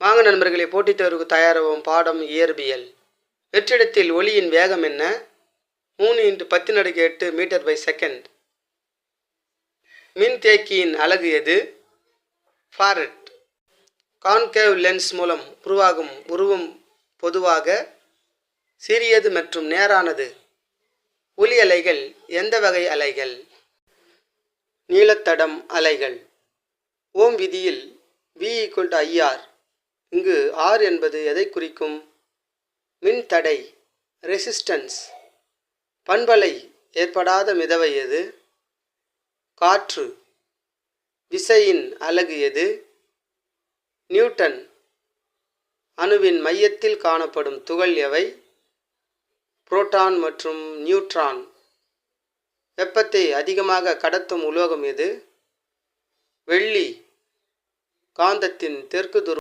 வாங்க நண்பர்களே, போட்டித் தேர்வுக்கு தயாராகும். பாடம் இயற்பியல். வெற்றிடத்தில் ஒளியின் வேகம் என்ன? 3 × 10⁸ மீட்டர்/செகண்ட். மின்தேக்கியின் அலகு எது? ஃபாரட். கான்கேவ் லென்ஸ் மூலம் உருவாகும் உருவம் பொதுவாக சிறியது மற்றும் நேரானது. ஒளி அலைகள் எந்த வகை அலைகள்? நீளத்தடம் அலைகள். ஓம் விதியில் V = IR. இங்கு R என்பது எதை குறிக்கும்? மின்தடை, ரெசிஸ்டன்ஸ். பண்பலை ஏற்படாத மிதவை எது? காற்று. விசையின் அலகு எது? நியூட்டன். அணுவின் மையத்தில் காணப்படும் துகள் எவை? புரோட்டான் மற்றும் நியூட்ரான். வெப்பத்தை அதிகமாக கடத்தும் உலோகம் எது? வெள்ளி. காந்தத்தின் தெற்கு துருவம்